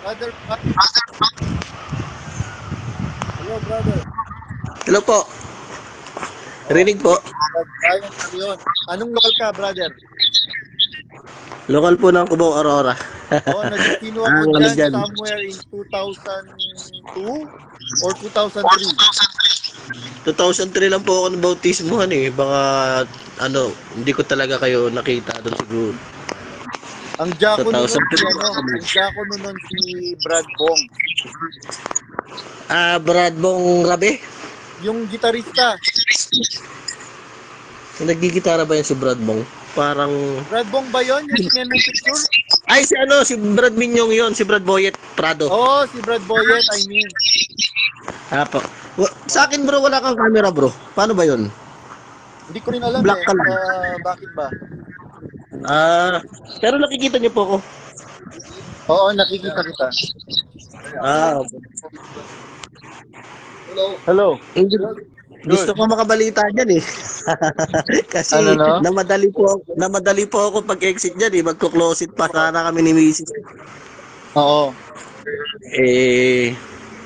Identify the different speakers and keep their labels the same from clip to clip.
Speaker 1: Brother, brother, hello, brother.
Speaker 2: Hello po.
Speaker 1: Oh,
Speaker 2: Rinig po.
Speaker 1: Brian Carion. Anong lokal ka, brother?
Speaker 2: Lokal po ng Cubao, Aurora.
Speaker 1: Oh, nagdestino ako
Speaker 2: Ang ano
Speaker 1: dyan
Speaker 2: dyan.
Speaker 1: somewhere in 2002 or 2003.
Speaker 2: 2003 lang po ako ng bautismuhan eh. Baka ano, hindi ko talaga kayo nakita doon siguro.
Speaker 1: Ang diakono nun si
Speaker 2: 2003 po
Speaker 1: ano,
Speaker 2: ako.
Speaker 1: ang diakono nun si Brad Bong.
Speaker 2: Brad Bong Rabe.
Speaker 1: Yung gitarista.
Speaker 2: Nagigitara ba yan si Brad Bong? Parang...
Speaker 1: Brad Bong ba yun? Yung tingnan mong picture?
Speaker 2: Ay, si Brad Minyong yon, si Brad Boyet Prado.
Speaker 1: Oo, si Brad Boyet, I mean.
Speaker 2: Po. Sa akin bro, wala kang camera bro. Paano ba yon?
Speaker 1: Hindi ko rin alam
Speaker 2: Black ka lang.
Speaker 1: bakit ba?
Speaker 2: Pero nakikita niyo po ako.
Speaker 1: Oo, nakikita kita.
Speaker 2: Okay.
Speaker 1: Hello.
Speaker 2: Gusto ko makabalita diyan eh. Kasi
Speaker 1: Ano, no?
Speaker 2: namadali po ako pag-exit diyan eh. Magko-closet pa sana kami ni Mrs.
Speaker 1: Oo.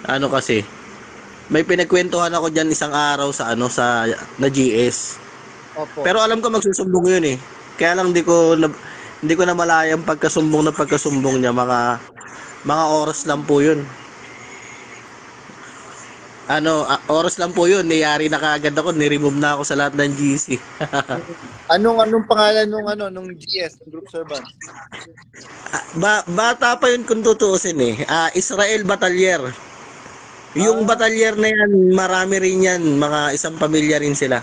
Speaker 2: Ano kasi, may pinagkwentuhan ako diyan isang araw sa na GS.
Speaker 1: Opo.
Speaker 2: Pero alam ko magsusumbong 'yun eh. Kaya lang hindi ko na malayang pagkasumbong niya, mga oras lang po 'yun. Oras lang po 'yun, niyari na kaagad ako, ni-remove na ako sa lahat ng GC.
Speaker 1: Anong pangalan nung GS, Group Servants?
Speaker 2: Bata pa 'yun kung tutuusin eh. Israel Batalyer. Yung batalyer na yan, marami rin yan, mga isang pamilya rin sila.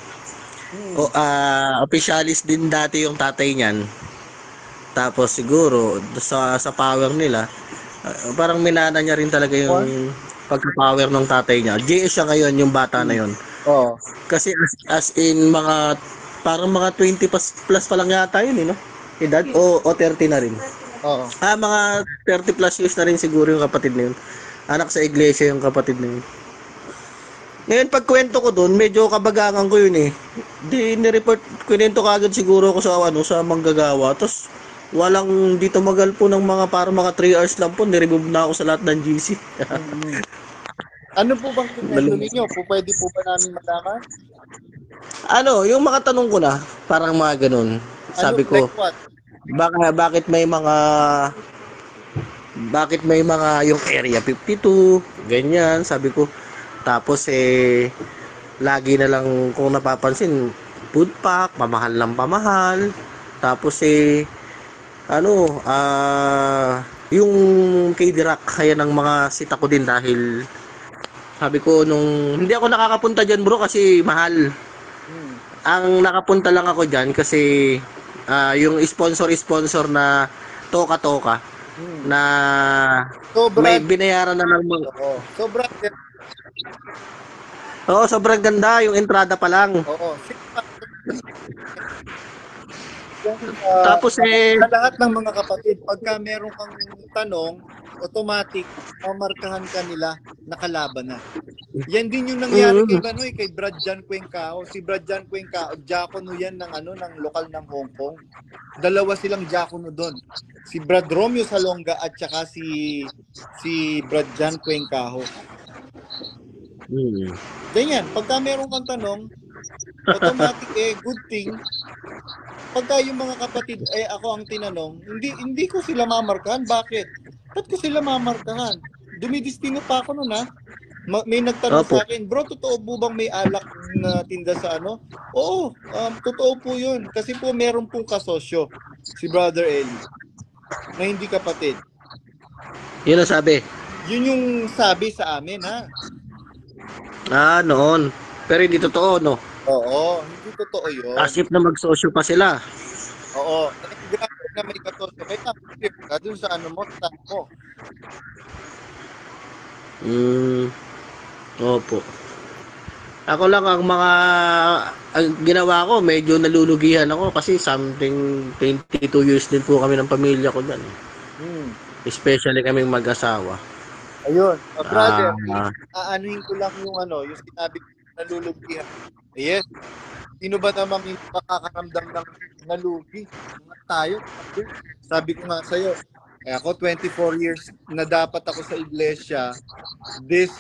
Speaker 2: Officialis din dati yung tatay niyan. Tapos siguro sa power nila, parang minana niya rin talaga yung pagka-power ng tatay niya. JS siya ngayon, yung bata na yon.
Speaker 1: Oo.
Speaker 2: Kasi as in parang mga 20 plus pa lang yata yun, no? Edad o 30 na rin.
Speaker 1: Oo.
Speaker 2: Mga 30 plus years na rin siguro yung kapatid na yun. Anak sa iglesia yung kapatid na yun. Ngayon pag kwento ko doon, medyo kabagangan ko yun eh. Di ni-report, kwento kagad siguro ko sa manggagawa. Tapos di tumagal po ng mga 3 hours lang po, ni-remove na ako sa lahat ng GC.
Speaker 1: Ano po bang kwento ninyo? Pwede po ba namin malaman?
Speaker 2: Yung mga tanong ko na, parang mga ganun. Sabi ko,
Speaker 1: like what?
Speaker 2: bakit may mga yung Area 52, ganyan, sabi ko. Tapos lagi na lang kung napapansin, food pack, pamahal ng pamahal. Tapos yung K-Dirac, kaya ng mga sita ko din dahil sabi ko hindi ako nakakapunta diyan bro kasi mahal. Ang nakapunta lang ako diyan kasi yung sponsor na Toka na may binayaran na ng mga... sobrang ganda yung entrada pa lang.
Speaker 1: Oo.
Speaker 2: Tapos
Speaker 1: sa lahat ng mga kapatid, pagka meron kang tanong, automatic mamarkahan ka nila nakalaban na. Yan din yung nangyari kay Brad Jan Cuencao. Si Brad Jan Cuencao, diakono yan ng lokal ng Hong Kong. Dalawa silang diakono doon. Si Brad Romeo Salonga at saka si Brad Jan Cuencao. Ganyan, pagka meron kang tanong, automatic good thing. Pagka yung mga kapatid ako ang tinanong, hindi ko sila mamarkahan. Bakit? Ba't ko sila mamarkahan? Dumidistino pa ako noon May nagtanong sa akin, bro, totoo po bang may alak na tinda sa ano? Oo, totoo po yun. Kasi po meron pong kasosyo, si Brother Eli, na hindi kapatid.
Speaker 2: Yun ang sabi?
Speaker 1: Yun yung sabi sa amin,
Speaker 2: noon. Pero hindi totoo, no?
Speaker 1: Oo, hindi totoo yun.
Speaker 2: As if na magsosyo pa sila.
Speaker 1: Oo. Grabe na may kasosyo. Kaya dun sa ano mo, sa mo.
Speaker 2: Opo. Ako lang ang ginawa ko, medyo nalulugihan ako kasi something 22 years din po kami ng pamilya ko dyan. Especially kaming mag-asawa.
Speaker 1: Ayun. Brother, aanuhin ko lang yung sinabi ko, nalulugihan. Yes. Sino ba namang hindi makakaramdam ng nalugi? Tayo. Sabi ko nga sa'yo, ako 24 years na dapat ako sa iglesia this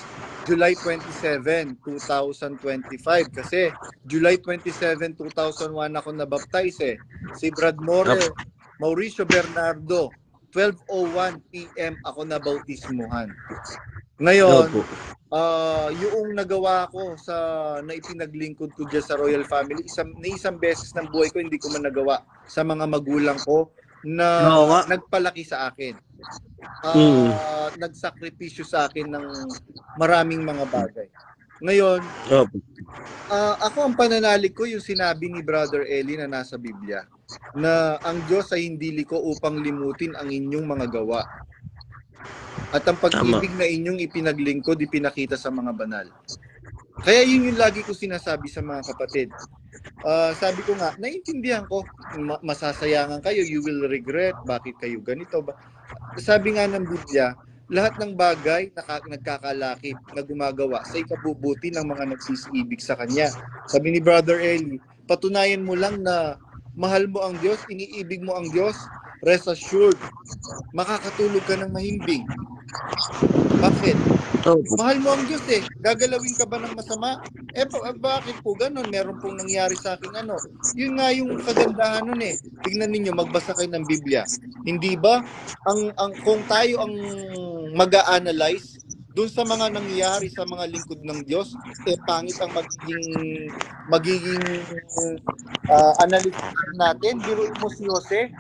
Speaker 1: July 27, 2025. Kasi July 27, 2001 ako nabaptize eh. Si Brad More, Mauricio Bernardo, 12:01 p.m. ako nabautismuhan. Ngayon, yung nagawa ko sa na ipinaglingkod ko diyan sa Royal Family, isang beses ng buhay ko hindi ko man nagawa sa mga magulang ko na nagpalaki sa akin. Nagsakripisyo sa akin ng maraming mga bagay. Ngayon, ako ang pananalig ko yung sinabi ni Brother Eli na nasa Biblia na ang Diyos ay hindi liko upang limutin ang inyong mga gawa. At ang pag-ibig na inyong ipinaglingkod, ipinakita sa mga banal. Kaya yun yung lagi ko sinasabi sa mga kapatid. Sabi ko nga, naiintindihan ko, masasayangan kayo, you will regret, bakit kayo ganito ba? Sabi nga ng Biblia, lahat ng bagay na nagkakalakip na gumagawa sa ikabubuti ng mga nagsisiibig sa Kanya. Sabi ni Brother Eli, patunayan mo lang na mahal mo ang Diyos, iniibig mo ang Diyos, rest assured, makakatulog ka ng mahimbing. Bakit? Mahal mo ang Diyos eh. Gagalawin ka ba ng masama? Bakit po ganun? Meron pong nangyari sa akin ano. Yun nga yung kagandahan nun eh. Tingnan ninyo, magbasa kayo ng Biblia. Hindi ba? Kung tayo ang mag-a-analyze dun sa mga nangyari sa mga lingkod ng Diyos, pangit ang magiging analysis natin. Biruin mo si Jose,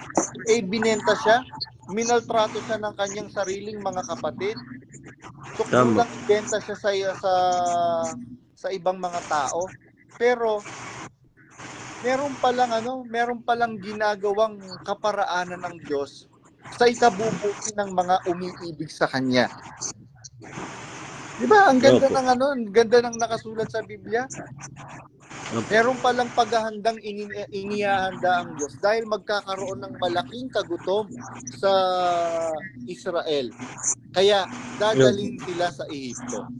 Speaker 1: binenta siya, minaltrato siya ng kanyang sariling mga kapatid. So, kulang ibenta siya sa ibang mga tao. Pero meron palang ginagawang kaparaanan ng Diyos sa ikabubuti ng mga umiibig sa Kanya. Di ba? Ang ganda ang ganda ng nakasulat sa Biblia. Meron palang paghahandang inihahanda ang Diyos dahil magkakaroon ng malaking kagutom sa Israel. Kaya dadalhin sila sa Ehipto.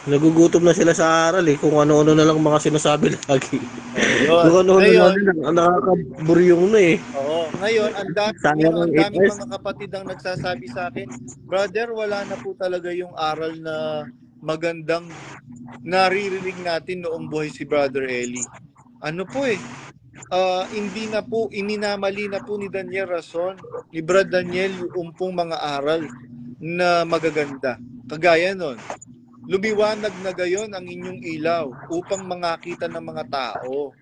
Speaker 2: Nagugutom na sila sa aral eh, kung ano-ano na lang mga sinasabi lagi. Kung ano-ano na lang, nakakaburyong na eh.
Speaker 1: Oo. Ngayon, ang daming mga kapatid ang nagsasabi sa akin, brother, wala na po talaga yung aral na magandang naririnig natin noong buhay si Brother Eli. Ano po hindi na po, iminamali na po ni Daniel Rason, ni Brad Daniel yung pong mga aral na magaganda. Kagaya nun, lumiwanag na gayon ang inyong ilaw upang mangakita ng mga tao.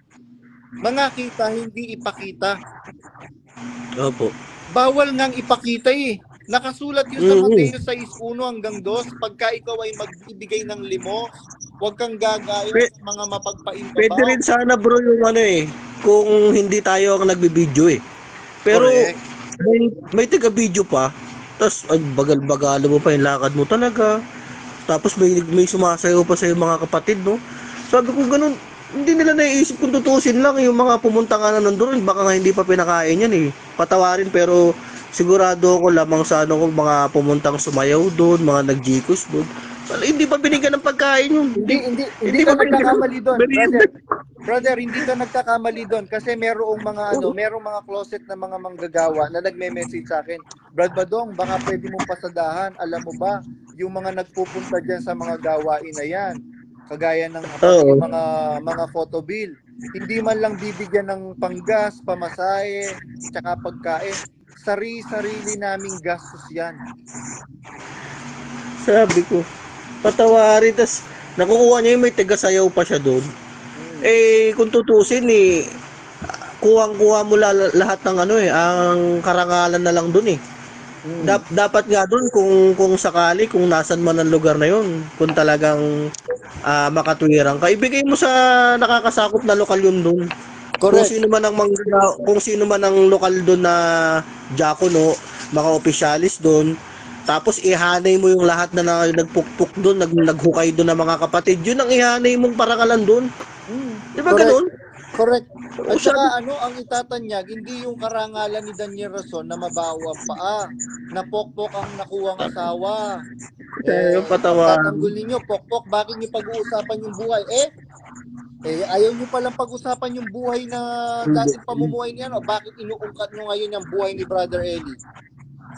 Speaker 1: Mangakita, hindi ipakita.
Speaker 2: Opo.
Speaker 1: Bawal ngang ipakita eh. Nakasulat yun sa Mateo 6:1 hanggang 2, pagka ikaw ay magbibigay ng limos, huwag kang gagaya sa mga mapagpaintabaw.
Speaker 2: Pwede rin sana bro yung kung hindi tayo ang nagbibideo eh. Pero may taga-video pa, tapos bagal-bagal mo pa yung lakad mo talaga. Tapos may sumasayaw pa sa mga kapatid, no? Sabi ko ganun, hindi nila naiisip kung tutusin lang yung mga pumunta nga na nandun, baka nga hindi pa pinakain yan eh. Patawarin pero sigurado ako lamang sa mga pumuntang sumayaw doon, mga nag-Gcash doon. Hindi pa binigyan ng pagkain yun.
Speaker 1: Hindi ka nagkakamali doon. Brother, hindi ka nagkakamali doon kasi merong mga closet na mga manggagawa na nagme-message sa akin, Brad Badong, baka pwede mong pasadahan. Alam mo ba, yung mga nagpupunta diyan sa mga gawain na yan, kagaya ng mga photo bill, hindi man lang bibigyan ng panggas, pamasahe, tsaka pagkain. Sarili naming gastos yan.
Speaker 2: Sabi ko, patawarin, tas nakukuha niya yung may taga-sayaw pa siya doon. Kung tutusin kuha mo lahat ng ang karangalan na lang doon eh. Dapat nga doon kung sakali, kung nasan man ang lugar na yun, kung talagang makatwirang ka, ibigay mo sa nakakasakop na lokal yun doon. Kung sino man ang lokal doon na diakono, mga opisyalis doon, tapos ihanay mo yung lahat na nagpukpuk doon, naghukay doon ng mga kapatid, yun ang ihanay mong parangalan doon. Di ba ganoon?
Speaker 1: Correct.
Speaker 2: O
Speaker 1: At
Speaker 2: sabi,
Speaker 1: saka ang itatanyag, hindi yung karangalan ni Daniel Rason na mabaho ang paa, na pokpok ang nakuwang asawa.
Speaker 2: yung patawa.
Speaker 1: Pagtatanggol ninyo, pokpok, bakit niyo pag-uusapan yung buhay? Ayaw niyo palang pag-usapan yung buhay na dating pamumuhay niya, no? Bakit inuungkat niyo ngayon yung buhay ni Brother Eli?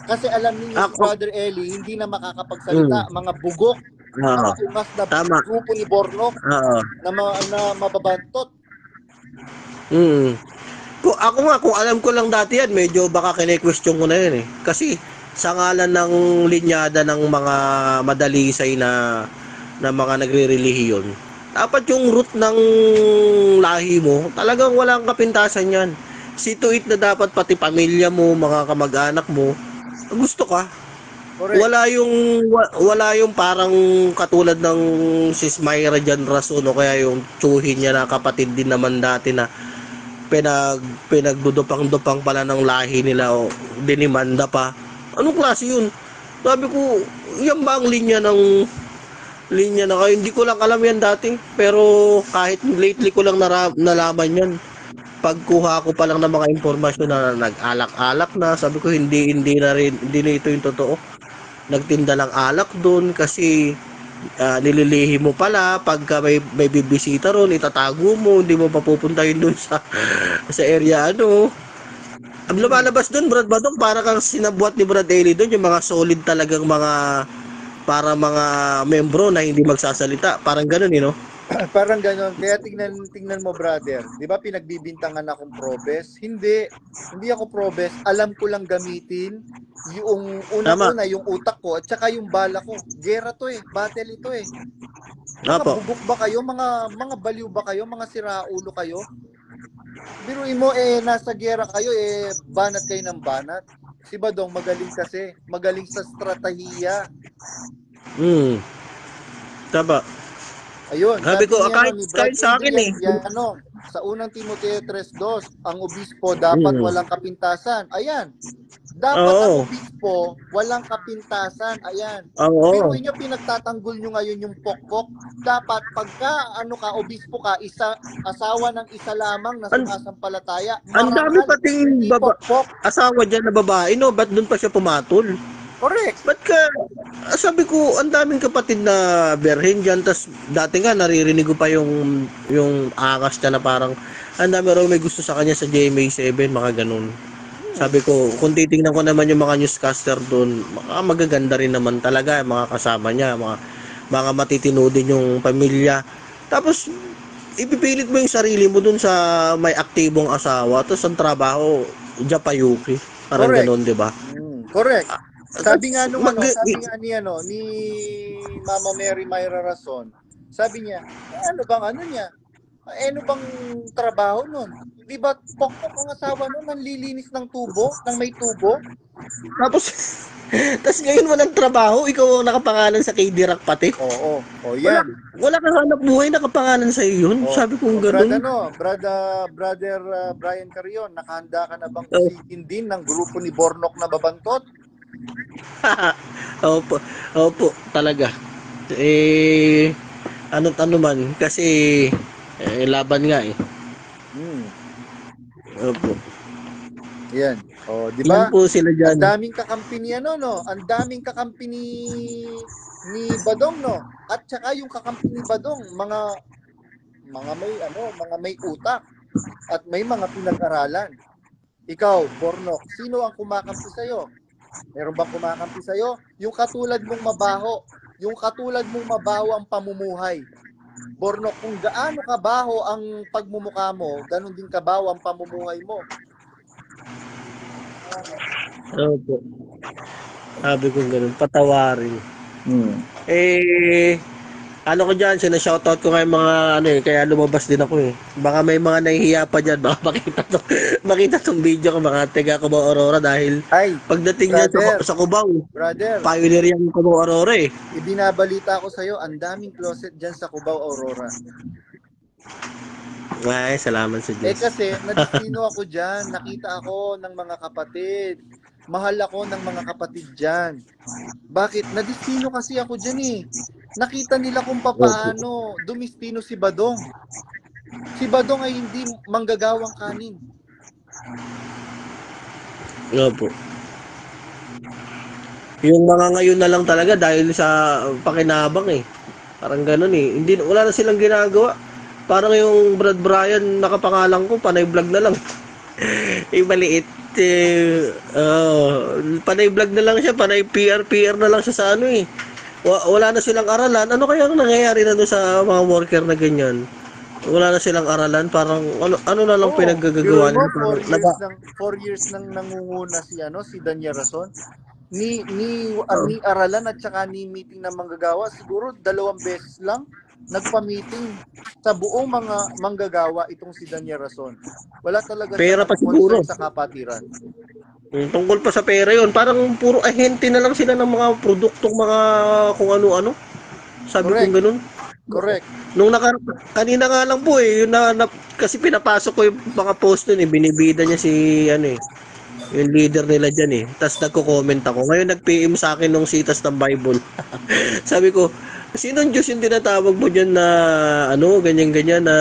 Speaker 1: Kasi alam niyo si
Speaker 2: Ako,
Speaker 1: Brother Eli, hindi na makakapagsalita, mga bugok, mga ungas na
Speaker 2: tama.
Speaker 1: grupo ni Bornok
Speaker 2: Oo.
Speaker 1: na mababantot.
Speaker 2: Ako nga, kung alam ko lang dati yan, medyo baka kine-question ko na yun eh. Kasi sa ngalan ng linyada ng mga madalisay na mga nagre-relihiyon, dapat yung root ng lahi mo, talagang walang kapintasan yan. See to it na dapat pati pamilya mo, mga kamag-anak mo, gusto ka.
Speaker 1: Correct.
Speaker 2: Wala yung parang katulad ng Sis Myra Jan Rason o kaya yung tsuhin niya na kapatid din naman dati na pinagdudupang-dupang pala ng lahi nila o dinimanda pa. Anong klase yun? Sabi ko, yan ba ang linya na kayo? Hindi ko lang alam yan dati. Pero kahit lately ko lang nalaman yan. Pagkuha ko pa lang ng mga impormasyon na nag-alak-alak na, sabi ko hindi na ito yung totoo. Nagtinda lang alak doon kasi nililihi mo pala pagka may bibisita ron, itatago mo, hindi mo papupuntahin doon sa area ang lumalabas doon, Brad Badong, para kang sinabuhat ni Brad Eli doon, yung mga solid talagang mga membro na hindi magsasalita, parang ganoon,
Speaker 1: Parang gano'n. Kaya tingnan mo, brother. Di ba pinagbibintangan akong probes? Hindi ako probes. Alam ko lang gamitin yung unang-una, yung utak ko at saka yung bala ko. Gera to battle ito Mga bubuk ba kayo? Mga baliw ba kayo? Mga siraulo kayo? Biruin mo, nasa gera kayo, banat kayo ng banat. Si Badong magaling kasi. Magaling sa strategiya.
Speaker 2: Tama.
Speaker 1: Ayun,
Speaker 2: sabi ko, kahit sa akin
Speaker 1: sa unang Timoteo 3:2, ang obispo dapat walang kapintasan. Ayan. Dapat ang obispo walang kapintasan. Ayan. Pero inyo pinagtatanggol nyo ngayon yung pokpok. Dapat pagka obispo ka, asawa ng isa lamang na sumasampalataya.
Speaker 2: Ang dami pating asawa dyan na babae, ba't doon pa siya pumatol?
Speaker 1: Correct.
Speaker 2: Ba't sabi ko, ang daming kapatid na berhen dyan, tas dati nga naririnig ko pa yung angas niya na parang, ang dami raw may gusto sa kanya sa GMA7, mga ganun. Sabi ko, kung titingnan ko naman yung mga newscaster doon, magaganda rin naman talaga, mga kasama niya, mga matitino din yung pamilya. Tapos, ipipilit mo yung sarili mo doon sa may aktibong asawa, tapos ang trabaho, Japayuki. Parang ganun, di ba?
Speaker 1: Correct. Sabi nga ni Mama Mary Myra Rason, sabi niya, ano bang trabaho nun? Di ba pokpok ang asawa nun, nanlilinis ng tubo, ng may tubo?
Speaker 2: Tapos ngayon walang trabaho, ikaw ang nakapangalan sa KD Rock pati.
Speaker 1: Oo, yan.
Speaker 2: Wala kang hanap buhay, nakapangalan sa iyo yun. Sabi ko gano'n.
Speaker 1: Brother Brian Carrion, nakahanda ka na bang kusikin din ng grupo ni Bornok na babantot?
Speaker 2: Opo, talaga. Ano man, kasi laban nga Opo.
Speaker 1: Yan. Di ba?
Speaker 2: Yan po sila dyan.
Speaker 1: Ang daming kakampi ni Ang daming kakampi ni Badong, At saka yung kakampi ni Badong, mga may utak at may mga pinag-aralan. Ikaw, Bornok, sino ang kumakampi sa'yo? Meron bang kumakampi sa'yo? Yung katulad mong mabaho ang pamumuhay. Bornok, kung gaano kabaho ang pagmumukha mo, ganun din kabaho ang pamumuhay mo.
Speaker 2: Opo. Sabi ko ganun, patawarin. Ano ko dyan, sinashoutout ko ngayon mga kaya lumabas din ako Baka may mga nahihiya pa dyan, baka makita tong video ko, mga taga Cubao Aurora dahil pagdating niya sa Cubao, pioneer yung Cubao Aurora
Speaker 1: Ibinabalita ko sa'yo, ang daming closet dyan sa Cubao Aurora.
Speaker 2: Ay, salamat sa Diyos.
Speaker 1: Kasi, nadistino ako dyan, nakita ako ng mga kapatid. Mahal ako ng mga kapatid dyan. Bakit? Nadistino kasi ako dyan Nakita nila kung paano dumistino si Badong. Si Badong ay hindi manggagawang kanin.
Speaker 2: Opo. Yung mga ngayon na lang talaga dahil sa pakinabang eh. Parang ganun eh. Hindi, wala na silang ginagawa. Parang yung Brad Bryan nakapangalan ko, panay vlog na lang. Maliit. Panay vlog na lang siya, panay PR na lang siya sa ano eh. Wala na silang aralan. Ano kaya ang nangyayari na doon sa mga worker na ganyan? Wala na silang aralan, parang ano na lang pinaggagawa nila.
Speaker 1: 4 years nang nangunguna si Danya Rason. Ni aralan at saka ni meeting ng manggagawa, siguro 2 beses lang nagpa-meeting sa buong mga manggagawa itong si Danya Rason. Wala talaga
Speaker 2: pera pa siguro
Speaker 1: sa kapatiran.
Speaker 2: Tungkol pa sa pera yon, parang puro ahente na lang sila ng mga produktong mga kung ano-ano. Sabi ko ganoon.
Speaker 1: Correct.
Speaker 2: Nung kanina nga lang po yung kasi pinapasok ko yung mga post nun binibida niya si yung leader nila dyan Tapos nagko-comment ako. Ngayon nag-PM sa akin nung sitas ng Bible. Sabi ko, sinong Diyos yung tinatawag mo dyan na ganyan-ganyan na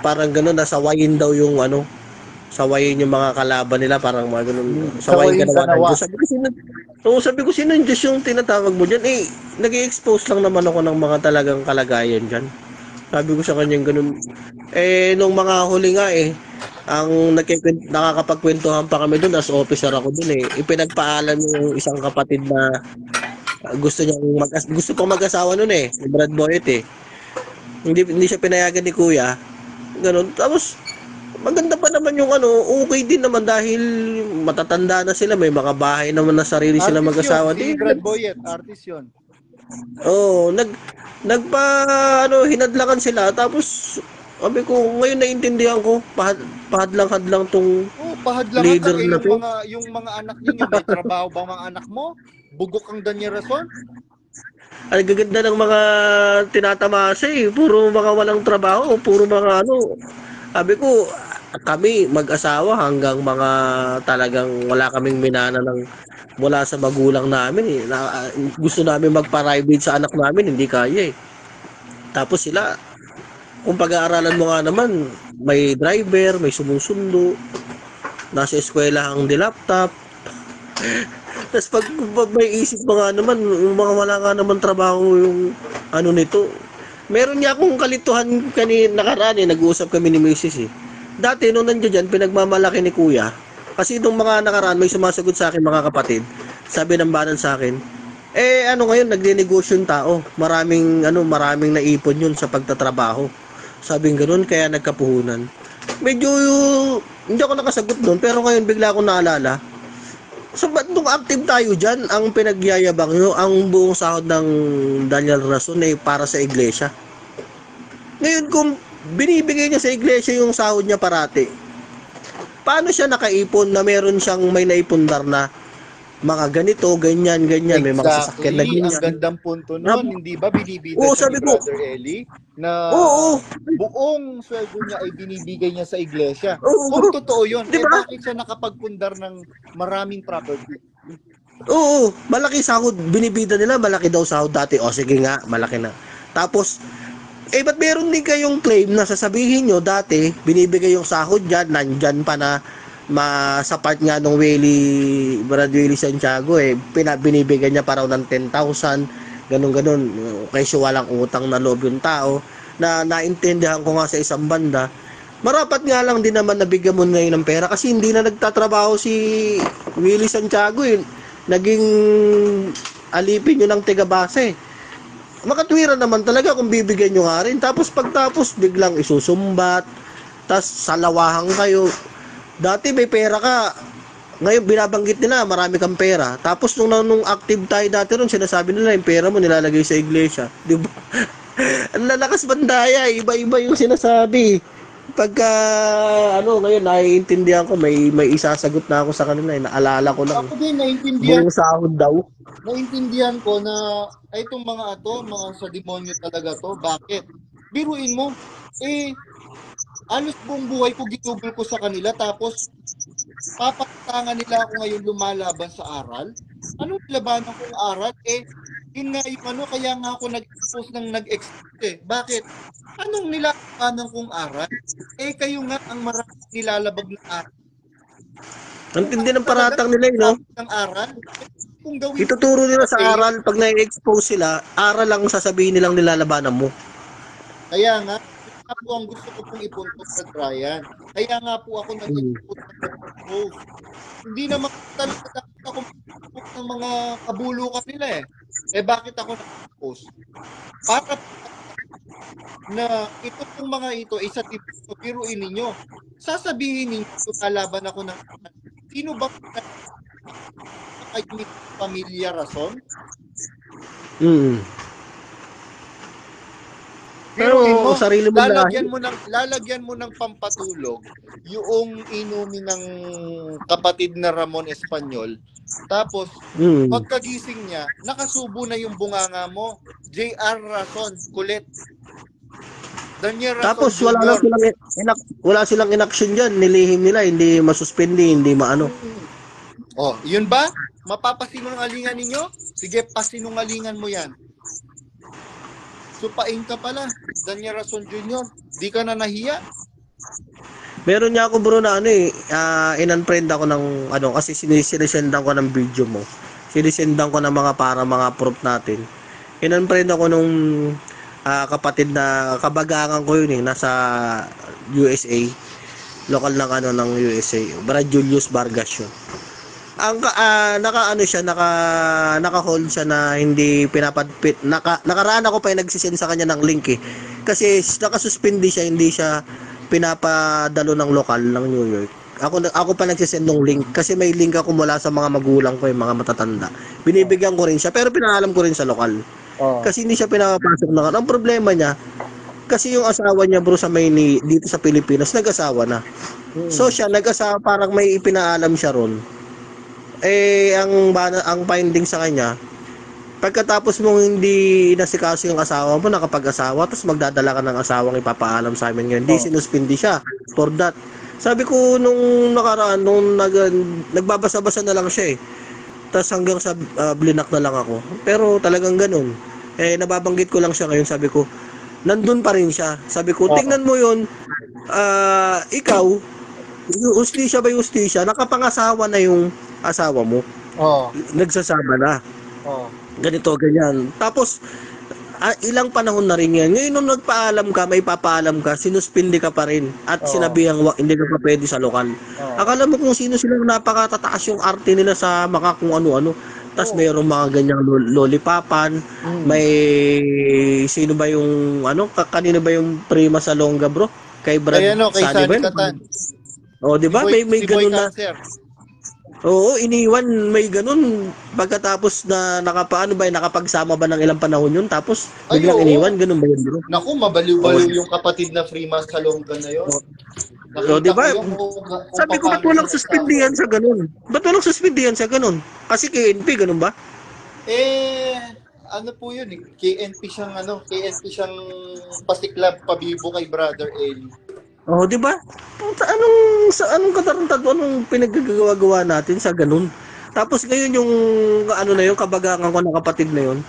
Speaker 2: parang gano'n, nasawayin daw yung sawayin yung mga kalaban nila, parang mga ganun. Sawayin ka nawa ng Diyos. Sabi ko, sino yung Diyos yung tinatawag mo dyan? Nag-i-expose lang naman ako ng mga talagang kalagayan dyan. Sabi ko sa kanyang ganun. Nung mga huli nga ang nakakapagkwentuhan pa kami doon, as officer ako doon ipinagpaalam yung isang kapatid na gusto pang mag-asawa noon si Brad Boyet Hindi siya pinayagan ni Kuya. Ganun. Tapos maganda pa naman yung okay din naman dahil matatanda na sila, may mga bahay naman na sarili sila mag-asawa.
Speaker 1: Si Brad Boyet, artist yun.
Speaker 2: Hinadlangan sila, tapos sabi ko, ngayon naintindihan ko, pahadlang-hadlang tong leader na to.
Speaker 1: Yung mga anak niyo, may trabaho ba mga anak mo? Bugok ang Danya Rason?
Speaker 2: Ang gaganda ng mga tinatamasa puro mga walang trabaho, puro mga sabi ko, kami mag-asawa hanggang mga talagang wala kaming minana mula sa magulang namin gusto namin magpa-private sa anak namin, hindi kaya Tapos sila, kung pag-aaralan mo nga naman, may driver, may sumusundo, nasa eskwela ang laptop. Tapos pag may isip mo nga naman, yung mga wala nga naman trabaho yung nito. Meron niya akong kalituhan nakaraan nag-uusap kami ni Mrs. Dati nung nandiyan dyan, pinagmamalaki ni Kuya. Kasi nung mga nakaraan, may sumasagot sa akin mga kapatid. Sabi ng banan sa akin, ngayon, nagdenegosyo yung tao. Maraming naipon yun sa pagtatrabaho. Sabing ganoon, kaya nagkapuhunan. Medyo, hindi ako nakasagot doon, pero ngayon bigla akong naalala. So, ba't nung active tayo dyan, ang pinagyayabang nyo, ang buong sahod ng Daniel Rason para sa iglesia. Ngayon, kung binibigay niya sa iglesia yung sahod niya parati, paano siya nakaipon na meron siyang may naipundar na mga ganito, ganyan, may mga sasakyan na ganyan.
Speaker 1: Ang gandang punto nun, hindi ba binibida siya ni Brother Eli na buong sweldo niya ay binibigay niya sa iglesia? Kung totoo yun, diba? Bakit siya nakapagpundar ng maraming property?
Speaker 2: Oo, malaki sahod. Binibida nila, malaki daw sahod dati. Sige nga, malaki na. Tapos, ba't meron din kayong claim na sasabihin nyo dati, binibigay yung sahod dyan, nandyan pa na sa part nga nung Brad Willie Santiago binibigyan niya para ng 10,000 ganun kasi walang utang na loob yung tao na naintindihan ko nga sa isang banda. Marapat nga lang din naman nabigyan mo ngayon ng pera kasi hindi na nagtatrabaho si Willie Santiago naging alipin nyo ng tiga-base. Makatwiran naman talaga kung bibigyan nyo nga rin, tapos pagtapos biglang isusumbat, tas salawahang kayo. Dati may pera ka, ngayon binabanggit nila marami kang pera. Tapos nung active tayo dati ron, sinasabi nila yung pera mo nilalagay sa iglesia, di ba? Ang lalakas bandaya, iba-iba yung sinasabi. Pagka ngayon naiintindihan ko, may isasagot na ako sa kanila, naalala ko lang.
Speaker 1: Ako din naiintindihan.
Speaker 2: Buong sahod daw.
Speaker 1: Naiintindihan ko na itong mga sa demonyo talaga to. Bakit? Biruin mo, alos buong buhay ko ginugol ko sa kanila, tapos papatangan nila ako ngayon lumalaban sa aral. Anong labanan kong aral? Yun nga yung ano, kaya nga ako nag-expose ng nag-expose eh. Bakit? Anong nilalabanan kong aral? Eh, kayo nga ang maraming nilalabag na aral.
Speaker 2: Ang tindi ng
Speaker 1: Talagang
Speaker 2: paratang nila, no?
Speaker 1: ng aral, kung gawin
Speaker 2: Ituturo nila sa aral, pag na-expose sila, aral lang sasabihin nilang nilalabanan mo.
Speaker 1: kaya nga, yun nga po ang gusto ko pong ipunto sa Brian. Kaya nga po ako nag-expose. Hindi naman talaga dapat ako mag-expose ng mga kabulukan nila eh. Eh bakit ako nag-expose? Para na ito pong mga ito, isa tipo, piruin ninyo. Sasabihin ninyo, kalaban ako ng sino ba kayo ni pamilya rason?
Speaker 2: Pero
Speaker 1: Pero
Speaker 2: sarili mo
Speaker 1: lalagyan mo ng pampatulog yung inumin ng kapatid na Ramon Espanyol. Tapos pagkagising niya, nakasubo na yung bunganga mo. JR Rason, kulit. Daniel Rason
Speaker 2: Tapos
Speaker 1: Jr.
Speaker 2: wala silang inaction diyan, nilihim nila, hindi masuspindi, hindi maano.
Speaker 1: Oh, yun ba? Mapapasinungalingan ninyo? Sige, pasinungalingan mo yan. Supain ka pala, Daniel Rason Jr. Di ka na nahiya?
Speaker 2: Meron niya ako bro na in-unfriend ako ng kasi sinisendan ko ng video mo. Sinisendan ko ng mga proof natin. In-unfriend ako nung kapatid na kabagangan ko yun nasa USA. Local ng ng USA. Brad Julius Vargas yun. Ang naka-hold siya na hindi pinapadpit. Nakaraan ako pa yung nagsisend sa kanya ng link eh. Kasi nakasuspindi siya, hindi siya pinapadalo ng lokal ng New York. Ako pa nagsisend ng link kasi may link ako mula sa mga magulang ko, yung mga matatanda. Binibigyan ko rin siya pero pinaalam ko rin sa lokal. Kasi hindi siya pinapasok na. Ang problema niya, kasi yung asawa niya bro sa dito sa Pilipinas, nag-asawa na. So siya nag-asawa, parang may ipinaalam siya ron. Ang finding sa kanya, pagkatapos mong hindi nasikaso yung asawa mo, nakapag-asawa, tapos magdadala ka ng asawang ipapaalam sa amin ngayon, hindi sinuspindi siya for that. Sabi ko nung nakaraan, nung nagbabasa-basa na lang siya tapos hanggang sa blinak na lang ako. Pero talagang ganun. Nababanggit ko lang siya ngayon, sabi ko, nandun pa rin siya. Sabi ko, tingnan mo yun, ikaw, justisya, nakapangasawa na yung asawa mo. Nagsasama na. Ganito, ganyan. Tapos, ilang panahon na rin yan. Ngayon, nung nagpaalam ka, may papaalam ka, sinuspindi ka pa rin. At sinabihang hindi ka pa pwede sa lokal. Akala mo kung sino silang napakatataas yung arte nila sa mga kung ano-ano. Tapos mayroong mga ganyang lolipapan. May, sino ba yung, kanino ba yung prima sa Longga, bro? Kay Brad
Speaker 1: kay Sunny Catan.
Speaker 2: Di ba? May ganun na. Oo, iniwan, may ganun. Pagkatapos na nakapagsama ba ng ilang panahon yun, tapos biglang iniwan, ganun ba yun, bro?
Speaker 1: Naku, mabaliw-baliw yung kapatid na Frima sa Longga na yun.
Speaker 2: Di ba? Sabi ko, ba't walang suspindihan sa ganun? Ba't walang suspindihan sa ganun? Kasi KNP, ganun ba?
Speaker 1: Ano po yun KNP siyang pasiklab, pabibo kay Brother Eli.
Speaker 2: Di ba? Anong katarantado, anong pinaggagawa natin sa ganun? Tapos ngayon yung yung kabagangan ko ng kapatid na yun,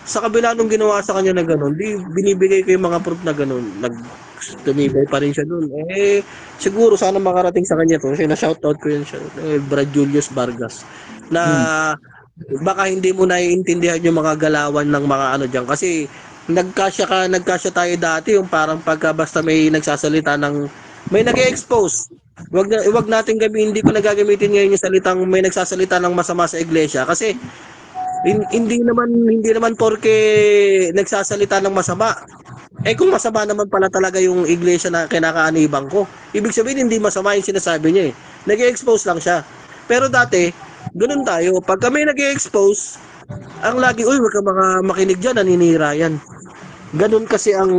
Speaker 2: sa kabila nung ginawa sa kanya na ganun, binibigay ko yung mga proof na ganun, tumibay pa rin siya dun. Siguro sana makarating sa kanya to, na-shoutout ko yun siya, Brad Julius Vargas, na baka hindi mo naiintindihan yung mga galawan ng mga dyan, kasi nagkasya tayo dati, yung parang pagka basta may nagsasalita may nag-expose. Wag natin hindi ko nagagamitin ngayon yung salitang may nagsasalita ng masama sa iglesia, kasi hindi naman porke nagsasalita ng masama. Kung masama naman pala talaga yung iglesia na kinakaanibang ko, ibig sabihin hindi masama yung sinasabi niya Nag-expose lang siya. Pero dati, ganun tayo. Pag may nag-expose, ang lagi, wag ka makinig dyan, naninira yan. Ganun kasi ang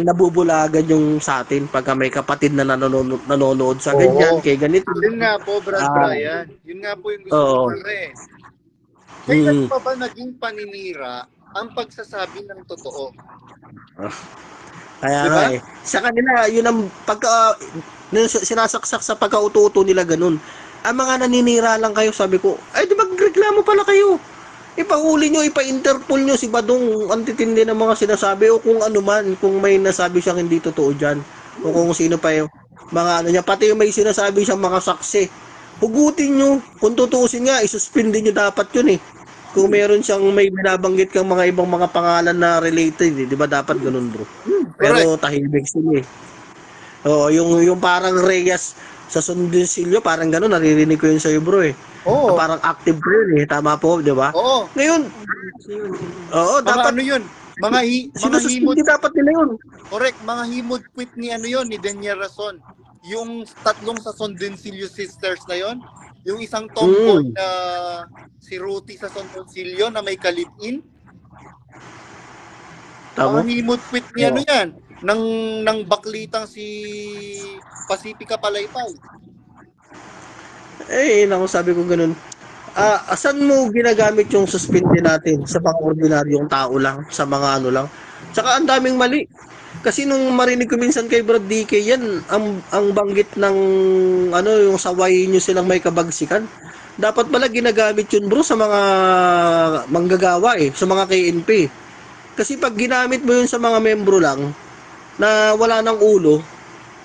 Speaker 2: nabubulagan yung sa atin pagka may kapatid na nanonood sa ganyan, kay ganito.
Speaker 1: Yun nga po, Brian. Yun nga po yung gusto ko Kailan pa ba naging paninira ang pagsasabi ng totoo?
Speaker 2: Kaya diba? Sa kanila, yun ang sinasaksak sa pagkauto-uto nila ganun. Ang mga naninira lang kayo, sabi ko, di magreklamo pala kayo. ipahuli nyo, ipa-interpol nyo si Badong, ang titindi ng mga sinasabi, o kung ano man, kung may nasabi siyang hindi totoo dyan, o kung sino pa yung mga ano niya, pati yung may sinasabi siyang mga saksi. Hugutin nyo, kung tutuusin nga, isuspindi nyo dapat yun eh. Kung meron siyang may binabanggit kang mga ibang mga pangalan na related, eh, di ba dapat ganun bro? Pero tahimik sila eh. Oo, yung parang Reyes sa Sundisilyo, parang gano'n, naririnig ko yun sa'yo bro eh.
Speaker 1: Oo.
Speaker 2: Na parang active ko yun eh, tama po, di ba?
Speaker 1: Oo.
Speaker 2: Ngayon, oo,
Speaker 1: Mga
Speaker 2: dapat,
Speaker 1: ano yun? Mga himod,
Speaker 2: sinususpindi dapat nila yun.
Speaker 1: correct, mga himod quit ni ano yun, ni Daniel Rason. Yung tatlong sa Sondensilio Sisters na yun, yung isang tomboy na si Ruti sa Sondensilio na may kalip-in,
Speaker 2: Tama?
Speaker 1: mga himod quit ni ano yan, ng baklitang si Pacifica Palaypay.
Speaker 2: Eh, naku, sabi ko ganun. Asan mo ginagamit yung suspindi natin sa mga ordinaryong tao lang, sa mga ano lang? Tsaka ang daming mali. Kasi nung marinig ko minsan kay Brad DK yan, ang banggit ng ano, yung saway nyo silang may kabagsikan. Dapat pala ginagamit yun bro sa mga manggagawa eh, sa mga KNP. Kasi pag ginamit mo yun sa mga membro lang, na wala ng ulo,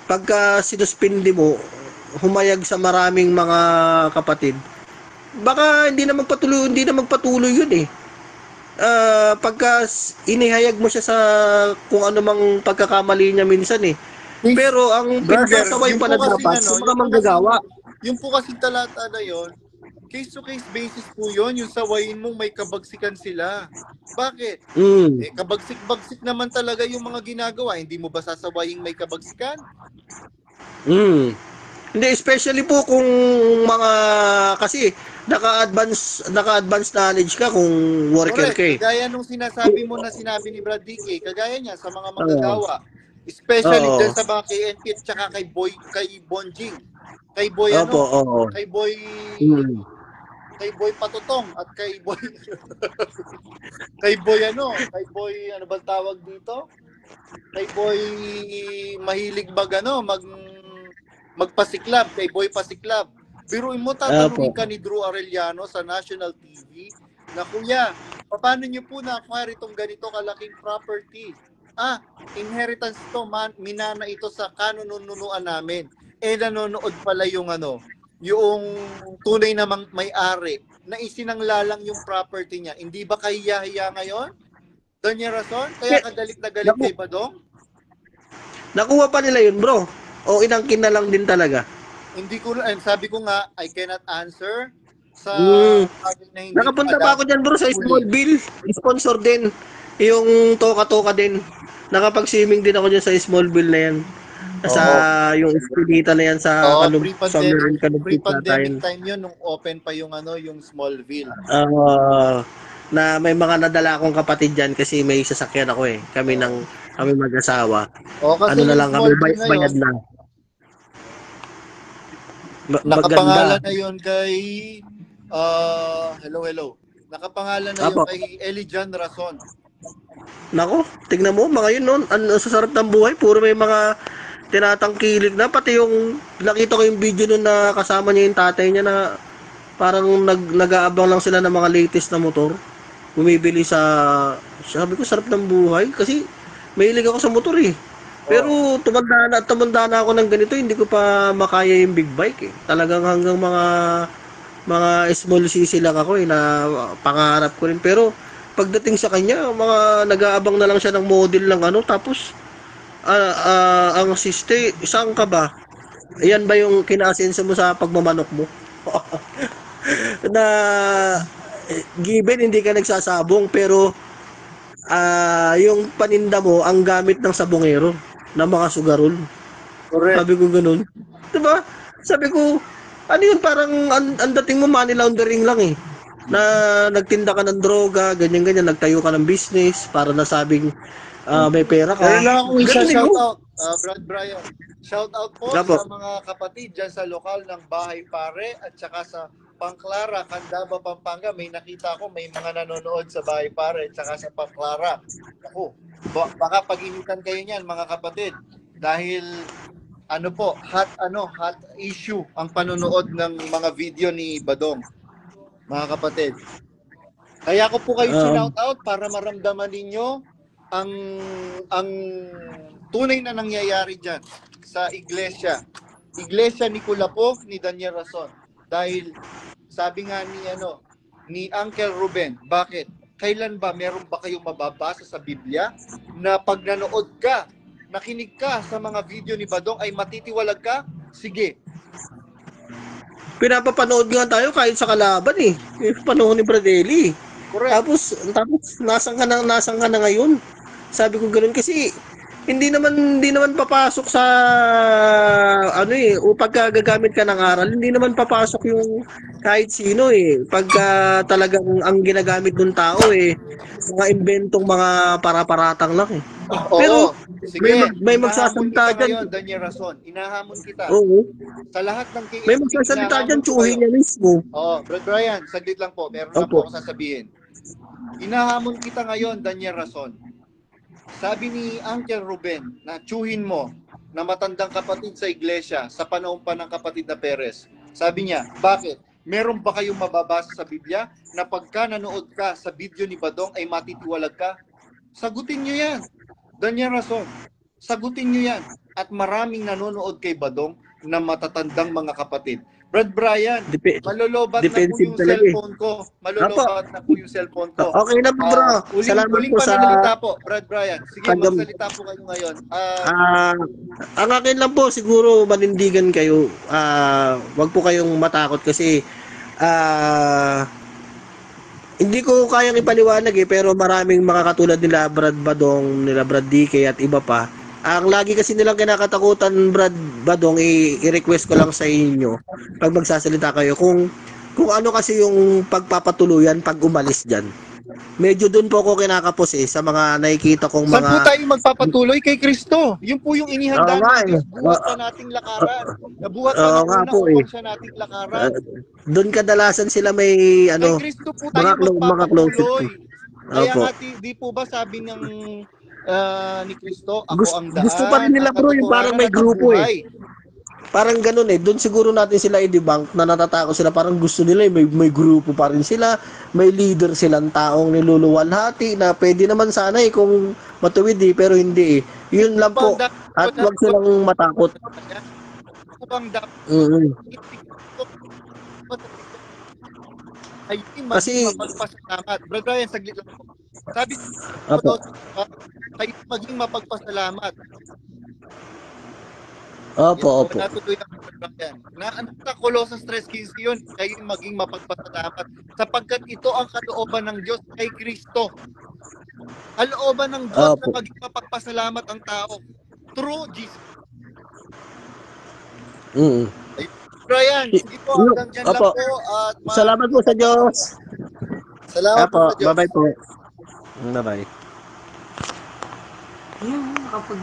Speaker 2: pagka sinuspindi mo, humayag sa maraming mga kapatid, baka hindi na magpatuloy yun eh. Pagka inihayag mo siya sa kung ano mang pagkakamali niya minsan eh. Pero ang pinasasaway pala dapat sa mga manggagawa.
Speaker 1: Yung po kasi talata na yun, case-to-case basis po yun, yung sawayin mong may kabagsikan sila. Bakit? Eh, kabagsik-bagsik naman talaga yung mga ginagawa. Hindi mo ba sasawaying may kabagsikan?
Speaker 2: Hindi, especially po kung mga, kasi naka-advance knowledge ka kung worker ka eh.
Speaker 1: Kagaya nung sinasabi mo na sinabi ni Brad DK, kagaya niya sa mga manggagawa. Especially dyan sa mga KNP at saka kay Bonjing. Kay Boy kay Boy Patutong at kay Boy kay Boy ano ba tawag dito? Kay Boy mahilig magpasiklab, kay Boy Pasiklab. Biruin mo, tatanungin ka ni Drew Arellano sa National TV na, kuya, paano nyo po na-acquire itong ganito kalaking property? Inheritance to, minana ito sa kanununuan namin. Nanonood pala yung yung tunay na may-ari na isinanglalang yung property niya. Hindi ba kahiya-hiya ngayon? Doon yung rason? Kaya kagalit na galit kay Badong?
Speaker 2: Nakuha pa nila yun, bro. O inangkin na lang din talaga?
Speaker 1: Hindi ko, sabi ko nga, I cannot answer sa na hindi
Speaker 2: nakapunta pa ako dyan, bro, sa Smallville. Sponsor din. Yung Toka-Toka din. Nakapag-swimming din ako dyan sa Smallville na yan. Sa yung Espinita na yan sa
Speaker 1: pre-pandemic time yun, nung open pa yung yung Smallville.
Speaker 2: Na may mga nadala akong kapatid dyan kasi may sasakyan ako eh. Kami mag-asawa. Ano na lang kami, bayad na.
Speaker 1: Nakapangalan na yun kay hello. Nakapangalan na yun kay Elijan Rason.
Speaker 2: Nako, tignan mo, mga yun noon, ang sasarap ng buhay, puro may mga tinatangkilik na, pati yung nakita ko yung video noon na kasama niya yung tatay niya na parang nag-aabang lang sila ng mga latest na motor. Bumibili sabi ko, sarap ng buhay kasi mahilig ako sa motor eh. Pero tumanda na ako ng ganito, hindi ko pa makaya yung big bike eh. Talagang hanggang mga small cc lang ako eh, na pangarap ko rin. Pero pagdating sa kanya, mga nag-aabang na lang siya ng model ng tapos ang siste, saan ka ba? Ayan ba yung kinaasenso mo sa pagmamanok mo? Na given hindi ka nagsasabong, pero yung paninda mo ang gamit ng sabongero ng mga sugarol. Correct. Sabi ko ganun. Diba? Sabi ko, ano yun, parang ang dating mo money laundering lang eh. Na nagtinda ka ng droga, ganyan-ganyan, nagtayo ka ng business para nasabing may pera ka.
Speaker 1: Kaya lang akong shout out, Brad Brian. Shout out po sa mga kapatid dyan sa lokal ng Bahay Pare at saka sa Pangclara, Candaba, Pampanga. May nakita ko, may mga nanonood sa Bahay Pare at saka sa Pangclara. Ako, baka pag-initan kayo niyan mga kapatid dahil hot issue ang panonood ng mga video ni Badong, mga kapatid. Kaya ko po kayo
Speaker 2: Um,
Speaker 1: shout out para maramdaman ninyo ang tunay na nangyayari diyan sa iglesia. Iglesia ni Kulapo ni Daniel Rason. Dahil sabi nga ni Uncle Ruben, bakit? Kailan ba meron ba kayong mababasa sa Biblia na pag nanood ka, nakinig ka sa mga video ni Badong ay matitiwalag ka? Sige.
Speaker 2: pinapapanood nga tayo kahit sa kalaban eh. Yung panahon ni Bradelli.
Speaker 1: Correct.
Speaker 2: Tapos nasaan ka na ngayon? Sabi ko ganoon kasi hindi naman papasok sa ano eh, o pagka gagamit ka ng aral, hindi naman papasok yung kahit sino eh. Pagka talagang ang ginagamit ng tao eh, mga inventong mga para-paratang lang eh.
Speaker 1: Oo.
Speaker 2: Pero
Speaker 1: Sige,
Speaker 2: may
Speaker 1: inahamon
Speaker 2: magsasalita
Speaker 1: kita
Speaker 2: dyan.
Speaker 1: ngayon, Daniel Rason. Inahamon kita.
Speaker 2: Oo.
Speaker 1: Sa lahat ng KSP,
Speaker 2: May magsasalita dyan,
Speaker 1: inahamon ko
Speaker 2: tsuhin
Speaker 1: kayo.
Speaker 2: niya mismo.
Speaker 1: Oo, Brad Brian, saglit lang po. Meron lang
Speaker 2: Opo.
Speaker 1: po ako sasabihin. Inahamon kita ngayon, Daniel Rason. Sabi ni Uncle Ruben na tsuhin mo na matandang kapatid sa iglesia sa panahon pa ng kapatid na Perez. Sabi niya, bakit? Meron ba kayong mababasa sa Biblia na pagka nanood ka sa video ni Badong ay matitiwalag ka? Sagutin niyo yan. Daniel Rason, sagutin niyo yan. At maraming nanonood kay Badong na matatandang mga kapatid. Brad Brian, malolobat na po
Speaker 2: defensive
Speaker 1: yung
Speaker 2: talaga eh.
Speaker 1: cellphone ko. Malolobat na po yung cellphone ko.
Speaker 2: Okay na po bro. Salamat
Speaker 1: Uling
Speaker 2: po sa
Speaker 1: pananalita po, Brad Brian. Sige,
Speaker 2: Hanggang-
Speaker 1: magsalita po kayo ngayon.
Speaker 2: ang akin lang po siguro manindigan kayo. Wag po kayong matakot kasi hindi ko kayang ipaliwanag eh, pero maraming mga katulad nila Brad Badong, nila Brad DK at iba pa. Ang lagi kasi nilang kinakatakutan, Brad Badong, i-request ko lang sa inyo pag magsasalita kayo kung ano kasi yung pagpapatuluyan pag umalis diyan. Medyo doon po ako kinakapos eh sa mga nakikita kong
Speaker 1: Saan po
Speaker 2: mga
Speaker 1: tayo magpapatuloy? Kay Kristo. Yun po yung inihanda
Speaker 2: Oo nga
Speaker 1: ng Diyos.
Speaker 2: eh.
Speaker 1: Buhat na nating lakaran. Nabuhat
Speaker 2: Oo
Speaker 1: na
Speaker 2: nga
Speaker 1: una
Speaker 2: po eh.
Speaker 1: upang siya nating lakaran.
Speaker 2: Doon kadalasan sila may
Speaker 1: Kay Kristo po tayo
Speaker 2: mga closed
Speaker 1: magpapatuloy. Kaya
Speaker 2: Opo.
Speaker 1: nga, di po ba sabi ng ni Kristo, ako
Speaker 2: Gusto,
Speaker 1: ang daan,
Speaker 2: gusto pa rin nila
Speaker 1: ang
Speaker 2: bro, yung parang may
Speaker 1: katotohanan at ang
Speaker 2: grupo eh.
Speaker 1: buhay.
Speaker 2: Parang ganun eh. Doon siguro natin sila i-debunk na natatakot sila. Parang gusto nila eh. May grupo pa rin sila. May leader silang taong niluluwalhati na pwede naman sana eh kung matuwid eh. Pero hindi eh. Yun lang po. At wag silang matakot.
Speaker 1: Ako bang dapat ay
Speaker 2: Kasi-
Speaker 1: mapagpasalamat. Brad Brian, saglit lang po. Sabi
Speaker 2: Opo.
Speaker 1: kayo maging mapagpasalamat.
Speaker 2: Opo, opo.
Speaker 1: Natuloy na Brad Brian. Na sa Colossus 3:15 yun, kayo maging mapagpasalamat. Sapagkat ito ang kalooban ng Diyos kay Kristo. Kalooban ng Diyos
Speaker 2: Opo.
Speaker 1: na maging mapagpasalamat ang tao. Through Jesus.
Speaker 2: Mm.
Speaker 1: Brian, sige po, hanggang dyan lang
Speaker 2: Opo.
Speaker 1: po. At
Speaker 2: Salamat po sa Diyos.
Speaker 1: Salamat po
Speaker 2: Opo.
Speaker 1: sa Diyos.
Speaker 2: Bye-bye po. Bye-bye.
Speaker 3: Kapag